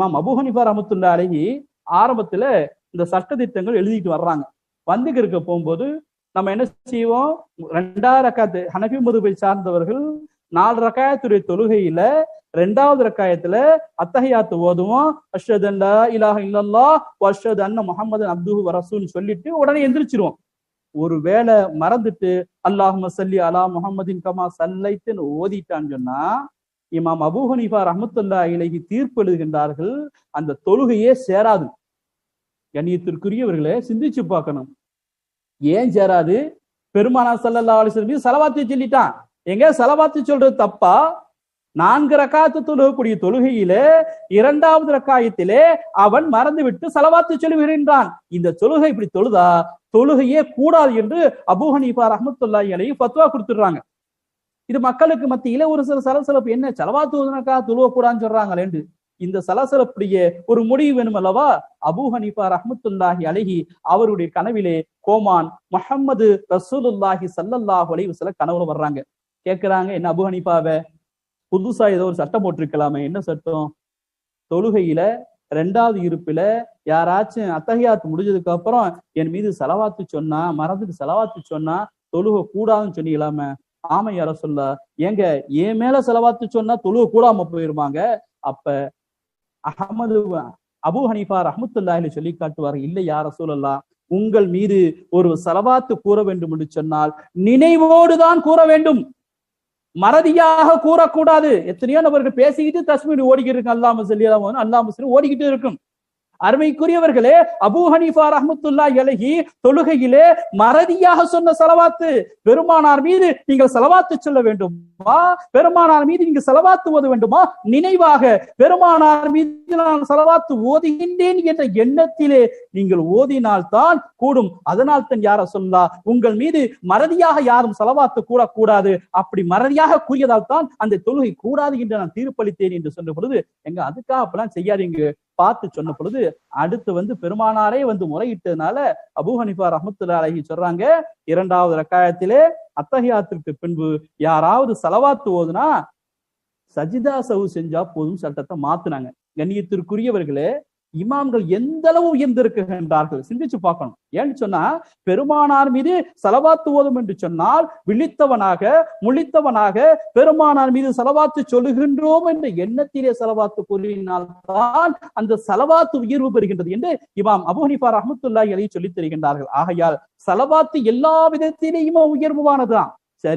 இமாம் Abu Hanifa ரஹ்மத்துல்லாஹி அலைஹி ஆரம்பத்துல இந்த சட்ட திட்டங்கள் எழுதிட்டு வர்றாங்க. வந்துக்கு இருக்க போகும்போது நம்ம என்ன செய்வோம், 2 ரக்காத்து ஹனஃபி மதுஹபை சார்ந்தவர்கள் 4 ரக்காயத்துடைய தொழுகையில 2வது ரக்காயத்துல அத்தஹியாத்து ஓதுவோம். அஷ்ஹது அன் லா இலாஹ இல்லல்லாஹ் வ அஷ்ஹது அன்ன முஹம்மதன் அப்துஹு வ ரசூலுஹு சொல்லிட்டு உடனே எந்திரிச்சிருவோம். ஒருவேளை மறந்துட்டு அல்லாஹும்ம ஸல்லி அலா முஹம்மதின் கமா ஸல்லைத்துன்னு ஓதிட்டான்னு சொன்னா இமாம் அபூ ஹனீஃபா ரஹ்மத்துல்லாஹி அலைஹி தீர்ப்பு எழுதுகின்றார்கள், அந்த தொழுகையே சேராது. கண்ணியத்திற்குரியவர்களே, சிந்திச்சு பார்க்கணும். ஏன் சேராது? பெருமானார் ஸல்லல்லாஹு அலைஹி வஸல்லம் ஸலவாத்து சொல்லிட்டான். எங்க ஸலவாத்து சொல்றது தப்பா? 4 ரக்காத்து தொழுகக்கூடிய தொழுகையிலே 2வது ரக்காயத்திலே அவன் மறந்துவிட்டு ஸலவாத்து சொல்லுகின்றான். இந்த தொழுகை இப்படி தொழுதா தொழுகையே கூடாது என்று அபூ ஹனீஃபா ரஹ்மத்துல்லாஹி அலைஹி ஃபத்வா கொடுத்துடுறாங்க. இது மக்களுக்கு மத்தியில ஒரு சில சலசலப்பு, என்ன ஸலவாத்து ஓதுனக்கா தொழுவக்கூடாதுன்னு சொல்றாங்களேன்னு. இந்த சலசலப்புடைய ஒரு முடிவு வேணும் அல்லவா? அபூ ஹனீஃபா ரஹ்மத்துல்லாஹி அலைஹி அவருடைய கனவிலே கோமான் முஹம்மது ரசூலுல்லாஹி ஸல்லல்லாஹு அலைஹி வஸல்லம் கனவுல வர்றாங்க. கேட்கிறாங்க, என்ன அபூ ஹனீஃபாவே, புதுசா ஏதோ ஒரு சட்டம் போட்டிருக்கலாமே, என்ன சட்டம்? தொழுகையில 2வது இருப்பில யாராச்சும் அத்தஹியாத் முடிஞ்சதுக்கு அப்புறம் என் மீது ஸலவாத்து சொன்னா, மறந்துட்டு ஸலவாத்து சொன்னா தொழுக கூடாதுன்னு சொன்னீங்களாமே. ஆமா யா ரசூலுல்லாஹ். ஏங்க என் மேல ஸலவாத்து சொன்னா தொழுக கூடாம போயிருவாங்க. அப்ப அபூ ஹனீஃபா ரஹ்மத்துல்லாஹி அலைஹி சொல்லி காட்டுவார், இல்லை யா ரசூலல்லாஹ், உங்கள் மீது ஒரு ஸலவாத்து கூற வேண்டும் என்று சொன்னால் நினைவோடுதான் கூற வேண்டும், மறதியாக கூறக்கூடாது. எத்தனையோ நபர்கள் பேசிக்கிட்டு தஸ்மீன் ஓடிக்கிட்டு இருக்கு, அல்லாஹும்ம ஸல்லி அலா முஹம்மது அல்லாஹும்ம ஸல்லி ஓடிக்கிட்டு இருக்கும். அருமைக்குரியவர்களே, அபூ ஹனீஃபா ரஹ்மத்துல்லாஹி அலைஹி தொழுகையிலே மறதியாக சொன்ன ஸலவாத்து. பெருமானார் மீது நீங்கள் ஸலவாத்து சொல்ல வேண்டுமா? பெருமானார் மீது நீங்கள் ஸலவாத்து ஓத வேண்டுமா? நினைவாக பெருமானார் மீது நான் ஸலவாத்து ஓதுகின்றேன் என்ற எண்ணத்திலே நீங்கள் ஓதினால்தான் கூடும். அதனால் தான் யா ரசூலுல்லாஹ், உங்கள் மீது மறதியாக யாரும் ஸலவாத்து கூறக்கூடாது. அப்படி மறதியாக கூறியதால் தான் அந்த தொழுகை கூடாது என்று நான் தீர்ப்பளித்தேன் என்று சொன்ன பொழுது, எங்க அதுக்காக அப்பெல்லாம் செய்யாதீங்க பார்த்து சொன்ன பொழுது, அடுத்து பெருமானாரே முறையிட்டதுனால அபூ ஹனீஃபா ரஹ்மத்துல்லாஹி அலைஹி சொல்றாங்க, 2வது ரக்காயத்திலே அத்தஹியாத்திற்கு பின்பு யாராவது ஸலவாத்து ஓதுனா சஜிதா சஹு செஞ்சா போதும் சட்டத்தை மாத்துனாங்க. கண்ணியத்திற்குரியவர்களே, இமாம்கள் எந்த அளவு உயர்ந்திருக்கின்றார்கள் சிந்திச்சு பார்க்கணும். ஏன்னு சொன்னா, பெருமானார் மீது ஸலவாத்து ஓதும் என்று சொன்னால் விழித்தவனாக முழித்தவனாக பெருமானார் மீது ஸலவாத்து சொல்லுகின்றோம் என்ற எண்ணத்திலே ஸலவாத்து கூறினால்தான் அந்த ஸலவாத்து உயர்வு பெறுகின்றது என்று இமாம் அபூ ஹனீஃபா ரஹ்மத்துல்லாஹி அலைஹி சொல்லித் தருகின்றார்கள். ஆகையால் ஸலவாத்து எல்லா விதத்திலேயும் உயர்வானதுதான்.